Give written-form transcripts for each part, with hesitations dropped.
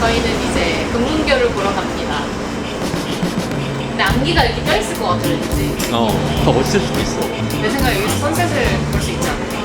저희는 이제 금문교를 보러 갑니다. 근데 안개가 이렇게 껴있을 것 같아, 왠지. 더 멋있을 수도 있어. 내 생각에 여기서 선셋을 볼 수 있지 않을까?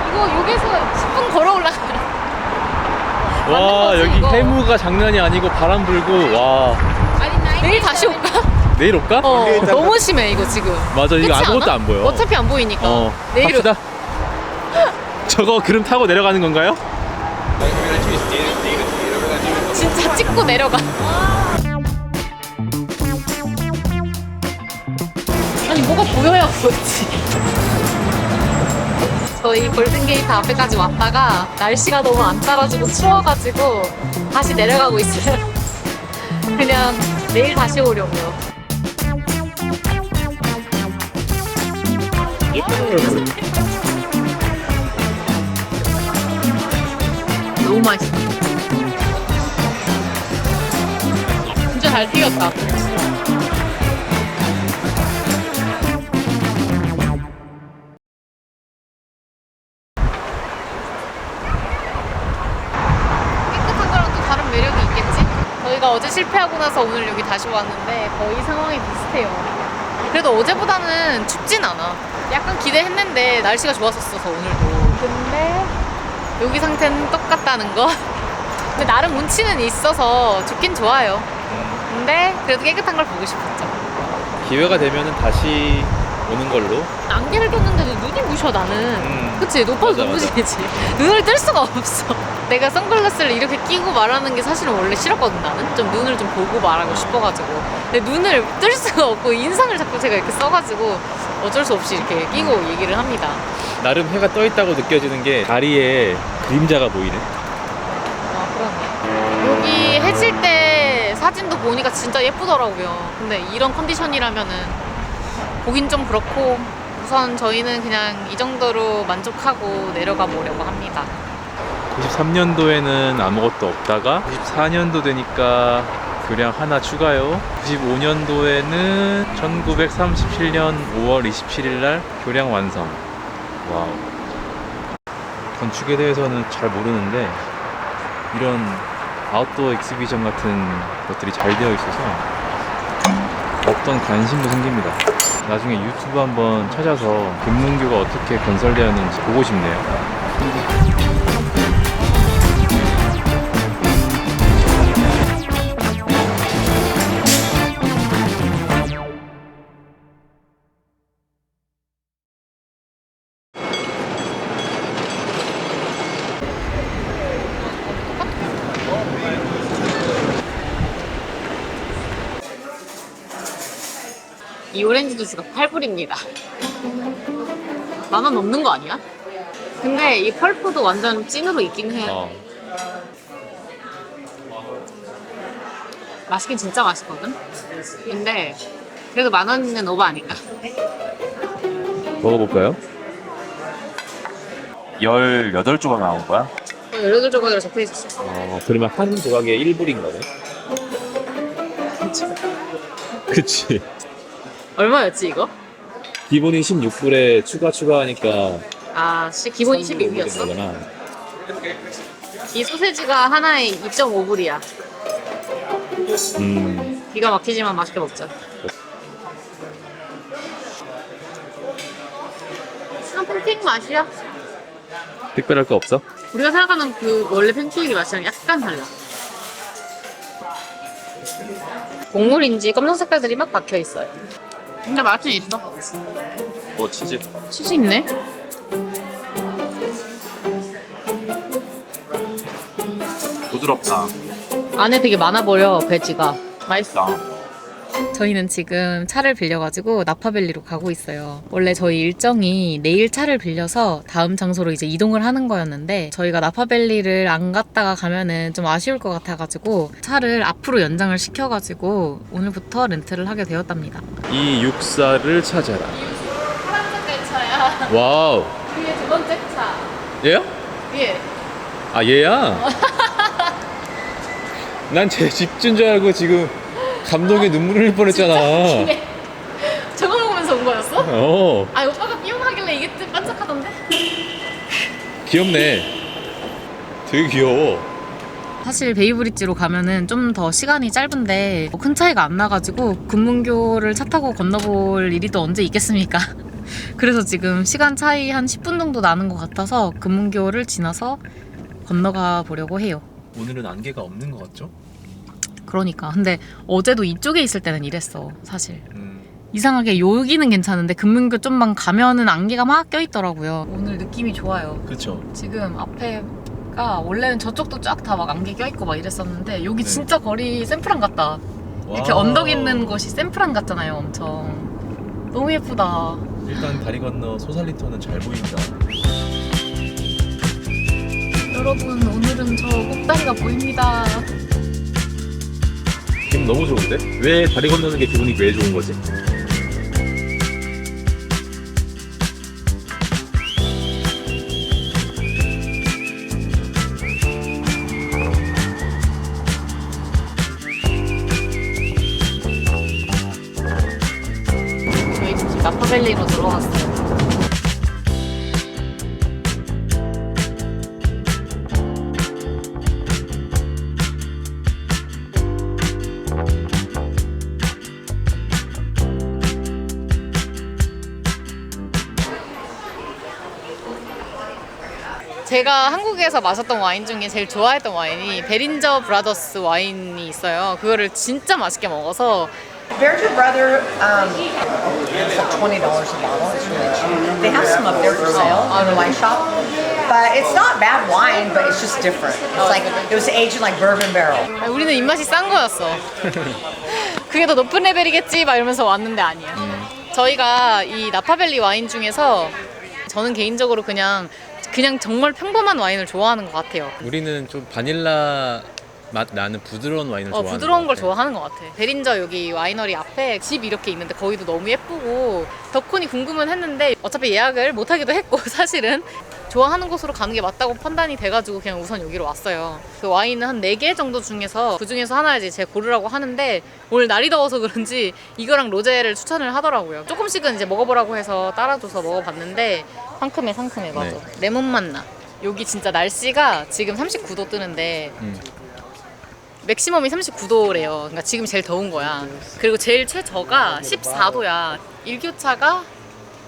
이거 여기서 10분 걸어 올라가요. 와, 거지, 여기 이거? 해무가 장난이 아니고 바람 불고, 와. 내일 다시 올까? 내일 올까? 너무 심해 이거 지금. 맞아, 이거 그렇지 아무것도 않아? 안 보여. 어차피 안 보이니까. 내일 갑시다. 저거 그럼 타고 내려가는 건가요? 진짜 찍고 내려가. 아니 뭐가 보여야 보이지. 저희 골든게이트 앞에까지 왔다가 날씨가 너무 안 따라주고 추워가지고 다시 내려가고 있어요. 그냥 내일 다시 오려고요. 너무 맛있어. 진짜 잘 튀겼다. 깨끗한 거랑 또 다른 매력이 있겠지? 저희가 어제 실패하고 나서 오늘 여기 다시 왔는데 거의 상황이 비슷해요. 그래도 어제보다는 춥진 않아. 약간 기대했는데 날씨가 좋았었어서 오늘도. 근데 여기 상태는 똑같다는 거. 근데 나름 운치는 있어서 좋긴 좋아요. 근데 그래도 깨끗한 걸 보고 싶었죠. 기회가 되면은 다시 오는 걸로. 안개를 꼈는데도 눈이 부셔 나는. 그치? 높아서 맞아, 눈부시지. 눈을 뜰 수가 없어. 내가 선글라스를 이렇게 끼고 말하는 게 사실은 원래 싫었거든 나는. 좀 눈을 좀 보고 말하고 싶어가지고. 근데 눈을 뜰 수가 없고 인상을 자꾸 제가 이렇게 써가지고 어쩔 수 없이 이렇게 끼고 얘기를 합니다. 나름 해가 떠 있다고 느껴지는 게 다리에 그림자가 보이네. 아 그러네. 여기 해질 때 사진도 보니까 진짜 예쁘더라고요. 근데 이런 컨디션이라면은 보긴 좀 그렇고 우선 저희는 그냥 이 정도로 만족하고 내려가 보려고 합니다. 93년도에는 아무것도 없다가 94년도 되니까 교량 하나 추가요. 95년도에는 1937년 5월 27일 날 교량 완성. 와우. 건축에 대해서는 잘 모르는데 이런 아웃도어 익스비전 같은 것들이 잘 되어 있어서 어떤 관심도 생깁니다. 나중에 유튜브 한번 찾아서 금문교가 어떻게 건설되었는지 보고 싶네요. 이 오렌지 주스가 8불입니다. 10,000원 넘는 거 아니야? 근데 이 펄프도 완전 찐으로 있긴 해. 맛있긴 진짜 맛있거든? 근데 그래도 10,000원은 오버 아닐까? 먹어볼까요? 18조각 나온 거야? 18조각이라 적혀있었어. 그러면 한 조각에 1불인 거네? 그치. 얼마였지 이거? 기본이 16불에 추가하니까 아, 기본이 12불이었어? 이 소세지가 하나에 2.5불이야. 기가 막히지만 맛있게 먹자. 그냥 팬케이크 맛이야. 특별할 거 없어? 우리가 생각하는 그 원래 팬케이크 맛이랑 약간 달라. 곡물인지 검정 색깔들이 막 박혀 있어요. 근데 맛은 있어. 치즈. 치즈 있네. 부드럽다. 안에 되게 많아 보여, 베지가. 맛있어. 저희는 지금 차를 빌려가지고 나파밸리로 가고 있어요. 원래 저희 일정이 내일 차를 빌려서 다음 장소로 이제 이동을 하는 거였는데 저희가 나파밸리를 안 갔다가 가면은 좀 아쉬울 것 같아가지고 차를 앞으로 연장을 시켜가지고 오늘부터 렌트를 하게 되었답니다. 이 육사를 찾아라. 파란색깔 차야. 와우. 위에 두 번째 차. 얘야? 위에. 아, 얘야? 난 제 집준 줄 알고 지금 감동에 눈물 흘릴 뻔했잖아. 저거 먹으면 거였어? 어, 아 오빠가 삐용하길래 이게 좀 반짝하던데? 귀엽네. 되게 귀여워. 사실 베이브리지로 가면은 좀 더 시간이 짧은데 큰 차이가 안 나가지고 금문교를 차 타고 건너볼 일이 또 언제 있겠습니까? 그래서 지금 시간 차이 한 10분 정도 나는 것 같아서 금문교를 지나서 건너가 보려고 해요. 오늘은 안개가 없는 것 같죠? 그러니까 근데 어제도 이쪽에 있을 때는 이랬어 사실. 이상하게 여기는 괜찮은데 금문교 좀만 가면은 안개가 막 껴있더라고요. 오늘 느낌이 좋아요. 그쵸. 지금 앞에가 원래는 저쪽도 쫙 다 막 안개 껴있고 막 이랬었는데 여기 네. 진짜 거리 샌프란 같다. 이렇게 와우. 언덕 있는 곳이 샌프란 같잖아요 엄청. 너무 예쁘다. 일단 다리 건너 소살리토는 잘 보인다. 여러분 오늘은 저 꼭다리가 보입니다. 기분 너무 좋은데? 왜 다리 건너는 게 기분이 왜 좋은 거지? 저희 지금 나파밸리로 들어왔어요. 제가 한국에서 마셨던 와인 중에 제일 좋아했던 와인이 베린저 브라더스 와인이 있어요. 그거를 진짜 맛있게 먹어서 Berger Brother, it's like $20 a bottle. It's really cheap. They have some up there for sale on the wine shop, but it's not bad wine, but it's just different. It's like it was aged in like bourbon barrel. 우리는 입맛이 싼 거였어. 그게 더 높은 레벨이겠지 막 이러면서 왔는데 아니야. 저희가 이 나파밸리 와인 중에서 저는 개인적으로 그냥 정말 평범한 와인을 좋아하는 것 같아요. 우리는 좀 바닐라 맛 나는 부드러운 와인을 좋아하는 부드러운 것 걸 같아. 좋아하는 것 같아. 베린저 여기 와이너리 앞에 집 이렇게 있는데 거기도 너무 예쁘고 덕훈이 궁금은 했는데 어차피 예약을 못 하기도 했고 사실은 좋아하는 곳으로 가는 게 맞다고 판단이 돼가지고 그냥 우선 여기로 왔어요. 그 와인은 한 4개 정도 중에서 그 중에서 하나 이제 제가 고르라고 하는데 오늘 날이 더워서 그런지 이거랑 로제를 추천을 하더라고요. 조금씩은 이제 먹어보라고 해서 따라줘서 먹어봤는데 상큼해 맞아. 네. 레몬 맛 나. 여기 진짜 날씨가 지금 39도 뜨는데 맥시멈이 39도래요. 그러니까 지금 제일 더운 거야. 그리고 제일 최저가 14도야. 일교차가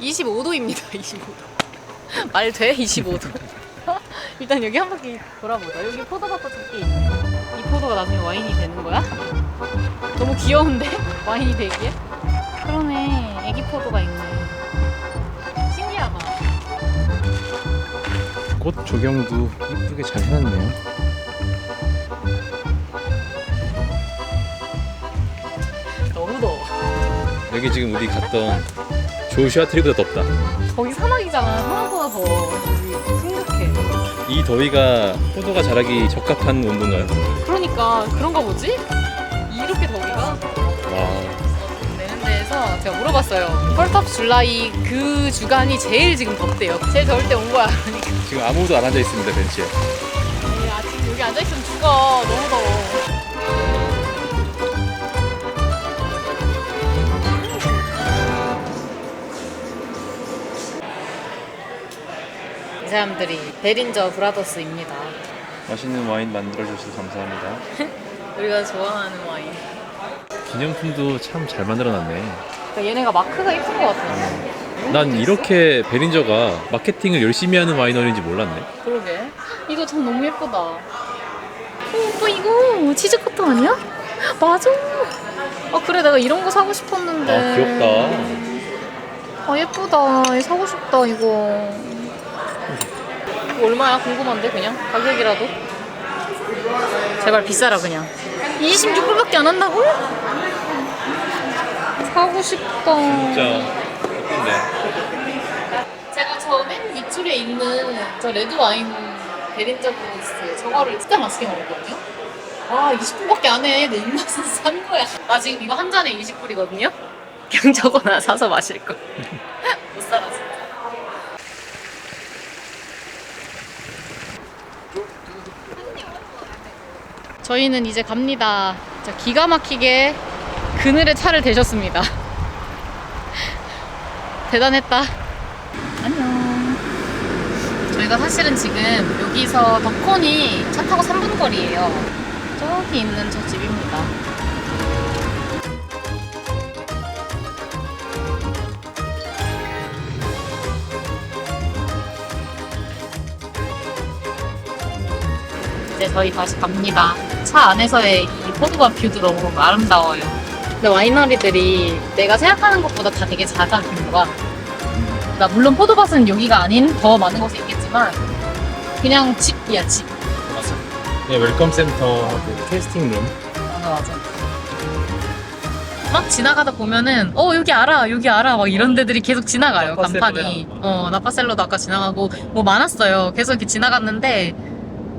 25도입니다. 25도. 말 돼? 25도. 일단 여기 한 바퀴 돌아보자. 여기 포도가 또 작게 있네. 이 포도가 나중에 와인이 되는 거야? 너무 귀여운데? 와인이 되기에? 그러네. 애기 포도가 있네. 신기하다. 꽃 조경도 이쁘게 잘 해놨네요. 너무 더워. 여기 지금 우리 갔던 조슈아 트리보다 덥다. 거기 사막이잖아. 사막보다 더워. 여기 심각해. 이 더위가 포도가 자라기 적합한 온도인가요? 그러니까 그런가 보지? 이렇게 더위가 와, 되는 데에서 제가 물어봤어요. 펄탑 줄라이 그 주간이 제일 지금 덥대요. 제일 더울 때 온 거야. 그러니까 지금 아무도 안 앉아 있습니다 벤치에. 아침 여기 앉아 있으면 죽어. 너무 더워. 이 사람들이 베린저 브라더스입니다. 맛있는 와인 만들어주셔서 감사합니다. 우리가 좋아하는 와인. 기념품도 참 잘 만들어놨네. 그러니까 얘네가 마크가 예쁜 것 같아. 난 이렇게 베린저가 마케팅을 열심히 하는 와이너리인지 몰랐네. 그러게. 이거 참 너무 예쁘다. 오빠 이거 치즈 커터 아니야? 맞아. 아 그래 내가 이런 거 사고 싶었는데. 아 귀엽다. 아 예쁘다. 이거 사고 싶다 이거. 이거 얼마야 궁금한데 그냥 가격이라도. 제발 비싸라 그냥. 26불밖에 안 한다고? 사고 싶다. 진짜 예쁜데. 제가 저 맨 밑줄에 있는 저 레드 와인 베린저 브루스 저거를 진짜 맛있게 먹었거든요. 와 20불밖에 안 해. 내 입맛은 싼 거야. 나 지금 이거 한 잔에 20불이거든요. 그냥 저거 나 사서 마실 거. 못 살아 진짜. 저희는 이제 갑니다. 진짜 기가 막히게 그늘에 차를 대셨습니다. 대단했다. 안녕. 저희가 사실은 지금 여기서 덕콘이 차 타고 3분 거리예요. 저기 있는 저 집입니다. 이제 저희 다시 갑니다. 차 안에서의 이 포도밭 뷰도 너무 아름다워요. 근데 와이너리들이 내가 생각하는 것보다 다 되게 작아, 규모가. 나 물론 포도밭은 여기가 아닌 더 많은 곳에 있겠지만 그냥 집이야, 집. 맞아. 네, 웰컴 센터 그 테스팅룸. 맞아. 막 지나가다 보면은 여기 알아 여기 알아 막 이런 데들이 계속 지나가요. 간판이. 나파셀로도 아까 지나가고 뭐 많았어요. 계속 이렇게 지나갔는데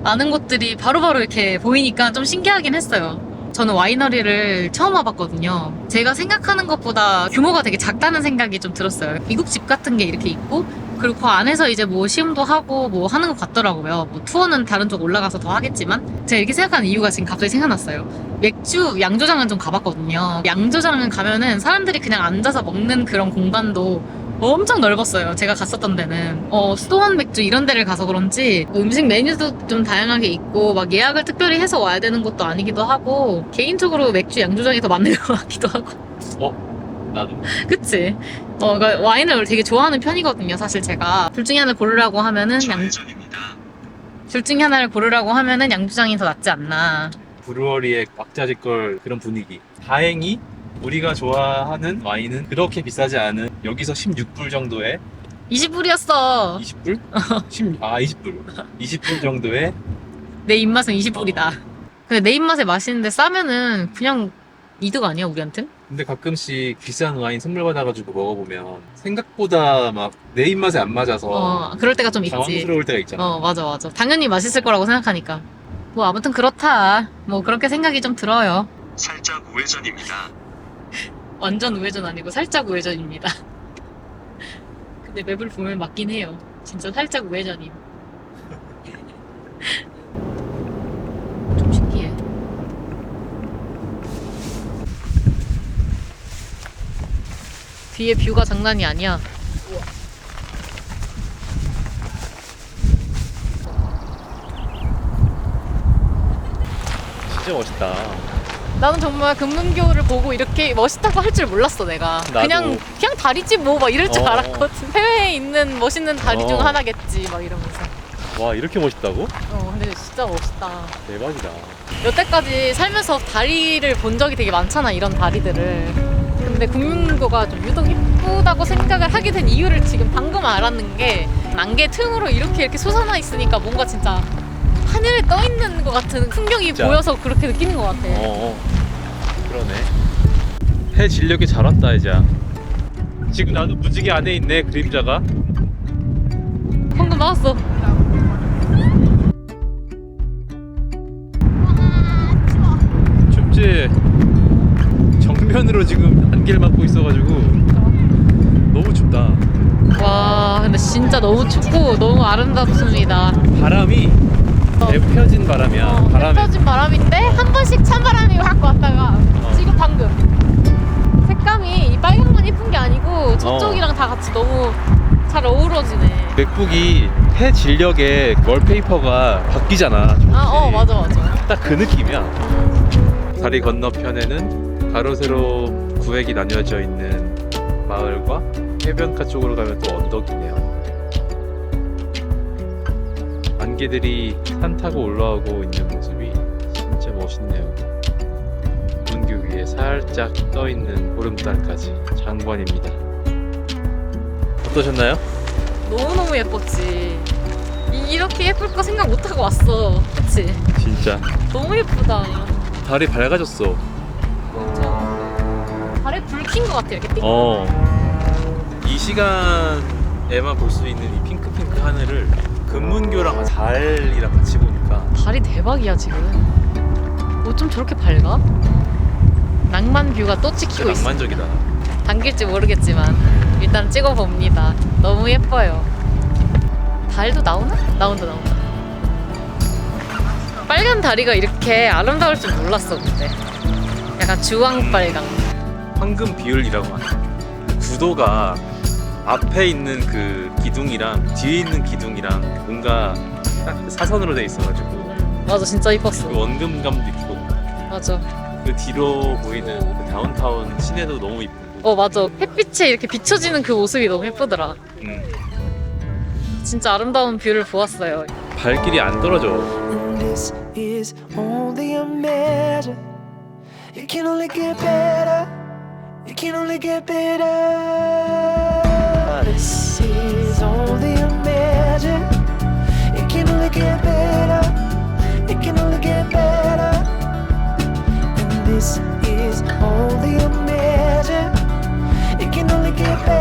아는 곳들이 바로바로 이렇게 보이니까 좀 신기하긴 했어요. 저는 와이너리를 처음 와봤거든요. 제가 생각하는 것보다 규모가 되게 작다는 생각이 좀 들었어요. 미국 집 같은 게 이렇게 있고 그리고 그 안에서 이제 뭐 시음도 하고 뭐 하는 것 같더라고요. 뭐 투어는 다른 쪽 올라가서 더 하겠지만 제가 이렇게 생각하는 이유가 지금 갑자기 생각났어요. 맥주 양조장은 좀 가봤거든요. 양조장은 가면은 사람들이 그냥 앉아서 먹는 그런 공간도 엄청 넓었어요. 제가 갔었던 데는 수도원 맥주 이런 데를 가서 그런지 음식 메뉴도 좀 다양하게 있고 막 예약을 특별히 해서 와야 되는 것도 아니기도 하고 개인적으로 맥주 양조장이 더 맞는 것 같기도 하고. 나도. 그치? 그러니까 와인을 되게 좋아하는 편이거든요. 사실 제가 둘 중에 하나를 고르라고 하면은 양조장이 더 낫지 않나. 브루어리에 왁자지껄 그런 분위기. 다행히 우리가 좋아하는 와인은 그렇게 비싸지 않은 여기서 16불 정도에 20불이었어. 20불? 20불. 20불 정도에 내 입맛은 20불이다. 근데 내 입맛에 맛있는데 싸면은 그냥 이득 아니야 우리한텐? 근데 가끔씩 비싼 와인 선물 받아가지고 먹어보면 생각보다 막 내 입맛에 안 맞아서 그럴 때가 좀 있지. 당황스러울 때가 있잖아. 맞아. 당연히 맛있을 거라고 생각하니까. 뭐 아무튼 그렇다. 뭐 그렇게 생각이 좀 들어요. 살짝 우회전입니다. 완전 우회전 아니고 살짝 우회전입니다. 근데 맵을 보면 맞긴 해요. 진짜 살짝 우회전임. 좀 신기해. 뒤에 뷰가 장난이 아니야. 진짜 멋있다. 나는 정말 금문교를 보고 이렇게 멋있다고 할 줄 몰랐어. 내가 나도. 그냥 다리지 뭐 막 이럴 줄 어. 알았거든. 해외에 있는 멋있는 다리 중 어. 하나겠지 막 이러면서. 와, 이렇게 멋있다고? 근데 진짜 멋있다. 대박이다. 여태까지 살면서 다리를 본 적이 되게 많잖아, 이런 다리들을. 근데 금문교가 좀 유독 예쁘다고 생각을 하게 된 이유를 지금 방금 알았는 게 안개 틈으로 이렇게 솟아나 있으니까 뭔가 진짜 하늘에 떠 있는 것 같은 풍경이 진짜. 보여서 그렇게 느끼는 것 같아. 그러네. 해 진력이 잘 왔다 이제. 지금 나도 무지개 안에 있네, 그림자가. 방금 나왔어. 춥지? 정면으로 지금 안개를 맞고 있어가지고 너무 춥다. 와, 근데 진짜 너무 춥고 너무 아름답습니다. 바람이 펴진 바람이야. 바람에 펴진 바람인데 한 번씩 찬바람이 확 왔다가 지금 방금 색감이 이 빨간만 예쁜 게 아니고 저쪽이랑 다 같이 너무 잘 어우러지네. 맥북이 해 진력에 월페이퍼가 바뀌잖아. 맞아. 딱 그 느낌이야. 다리 건너편에는 가로 세로 구획이 나뉘어져 있는 마을과 해변가 쪽으로 가면 또 언덕이네요. 안개들이 산 타고 올라오고 있는 모습이 진짜 멋있네요. 문교 위에 살짝 떠있는 보름달까지 장관입니다. 어떠셨나요? 너무너무 예뻤지. 이렇게 예쁠 거 생각 못하고 왔어. 그치? 진짜 너무 예쁘다. 달이 밝아졌어. 발에 불 킨 것 같아, 이렇게 띵. 이 시간에만 볼 수 있는 이 핑크핑크 하늘을 금문교랑 달이랑 같이 보니까 달이 대박이야 지금. 어쩜 저렇게 밝아? 낭만 뷰가 또 찍히고 진짜 있어. 낭만적이다. 담길지 모르겠지만 일단 찍어봅니다. 너무 예뻐요. 달도 나오나? 나온다. 빨간 다리가 이렇게 아름다울 줄 몰랐어. 근데 약간 주황빨강. 황금 비율이라고 하나? 구도가 앞에 있는 그 기둥이랑 뒤에 있는 기둥이랑 뭔가 딱 사선으로 돼 있어가지고 맞아, 진짜 이뻤어. 그 원금감도 있고 맞아. 그 뒤로 보이는 그 다운타운 시내도 너무 이쁘고 맞아. 햇빛에 이렇게 비춰지는 그 모습이 너무 예쁘더라. 진짜 아름다운 뷰를 보았어요. 발길이 안 떨어져. And this is only a measure. It can only get better. It can only get better. This is only a measure. It can only get better. It can only get better. And this is only a measure. It can only get better.